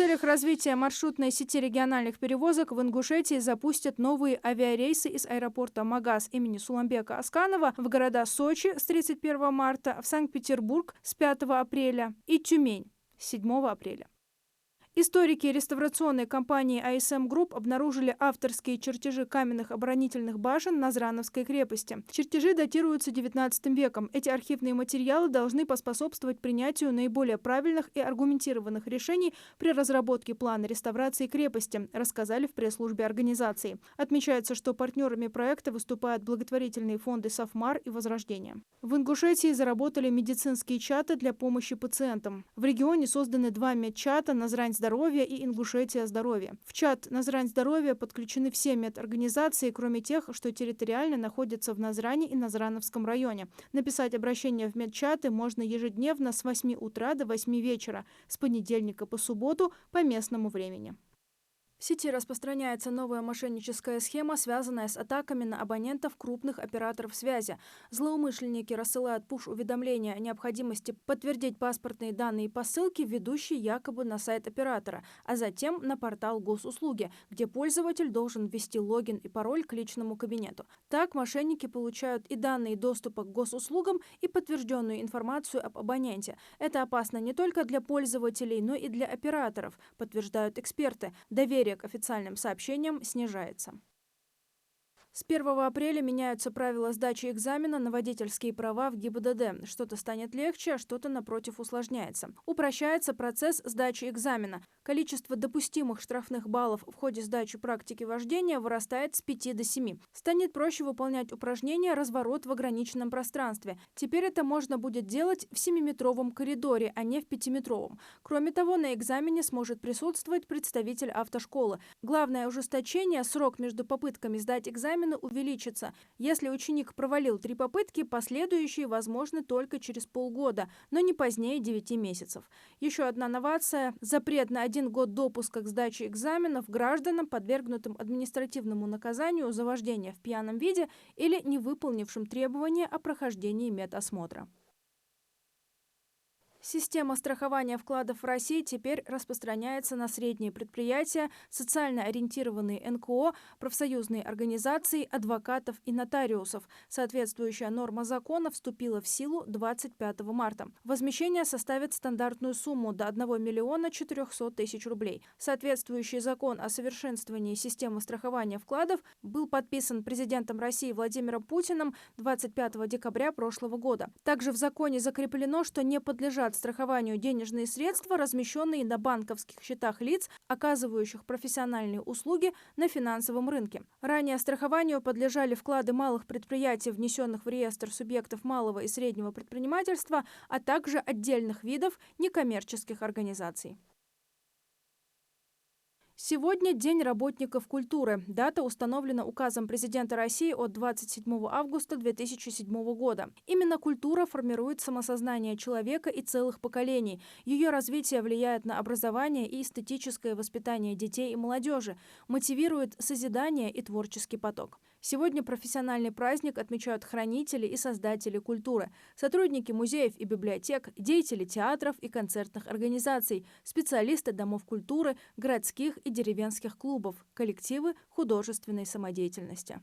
целях развития маршрутной сети региональных перевозок в Ингушетии запустят новые авиарейсы из аэропорта Магаз имени Суламбека Асканова в города Сочи с 31 марта, в Санкт-Петербург с 5 апреля и Тюмень с 7 апреля. Историки реставрационной компании АСМ Групп обнаружили авторские чертежи каменных оборонительных башен Назрановской крепости. Чертежи датируются XIX веком. Эти архивные материалы должны поспособствовать принятию наиболее правильных и аргументированных решений при разработке плана реставрации крепости, рассказали в пресс-службе организации. Отмечается, что партнерами проекта выступают благотворительные фонды «Сафмар» и «Возрождение». В Ингушетии заработали медицинские чаты для помощи пациентам. В регионе созданы 2 медчата «Назрань здоровья» и «Ингушетия здоровья». В чат «Назрань здоровья» подключены все медорганизации, кроме тех, что территориально находятся в Назране и Назрановском районе. Написать обращение в медчаты можно ежедневно с 8 утра до 8 вечера, с понедельника по субботу по местному времени. В сети распространяется новая мошенническая схема, связанная с атаками на абонентов крупных операторов связи. Злоумышленники рассылают пуш-уведомления о необходимости подтвердить паспортные данные по ссылке, ведущей якобы на сайт оператора, а затем на портал госуслуги, где пользователь должен ввести логин и пароль к личному кабинету. Так мошенники получают и данные доступа к госуслугам, и подтвержденную информацию об абоненте. Это опасно не только для пользователей, но и для операторов, подтверждают эксперты. Доверие к официальным сообщениям снижается. С 1 апреля меняются правила сдачи экзамена на водительские права в ГИБДД. Что-то станет легче, а что-то, напротив, усложняется. Упрощается процесс сдачи экзамена. Количество допустимых штрафных баллов в ходе сдачи практики вождения вырастает с 5 до 7. Станет проще выполнять упражнение «Разворот в ограниченном пространстве». Теперь это можно будет делать в 7-метровом коридоре, а не в 5-метровом. Кроме того, на экзамене сможет присутствовать представитель автошколы. Главное ужесточение – срок между попытками сдать экзамен увеличится. Если ученик провалил 3 попытки, последующие возможны только через полгода, но не позднее 9 месяцев. Еще одна новация – запрет на 1 год допуска к сдаче экзаменов гражданам, подвергнутым административному наказанию за вождение в пьяном виде или не выполнившим требования о прохождении медосмотра. Система страхования вкладов в России теперь распространяется на средние предприятия, социально ориентированные НКО, профсоюзные организации, адвокатов и нотариусов. Соответствующая норма закона вступила в силу 25 марта. Возмещение составит стандартную сумму до 1 миллиона 400 тысяч рублей. Соответствующий закон о совершенствовании системы страхования вкладов был подписан президентом России Владимиром Путиным 25 декабря прошлого года. Также в законе закреплено, что не подлежат страхованию денежные средства, размещенные на банковских счетах лиц, оказывающих профессиональные услуги на финансовом рынке. Ранее страхованию подлежали вклады малых предприятий, внесенных в реестр субъектов малого и среднего предпринимательства, а также отдельных видов некоммерческих организаций. Сегодня День работников культуры. Дата установлена указом президента России от 27 августа 2007 года. Именно культура формирует самосознание человека и целых поколений. Ее развитие влияет на образование и эстетическое воспитание детей и молодежи, мотивирует созидание и творческий поток. Сегодня профессиональный праздник отмечают хранители и создатели культуры, сотрудники музеев и библиотек, деятели театров и концертных организаций, специалисты домов культуры, городских и деревенских клубов, коллективы художественной самодеятельности.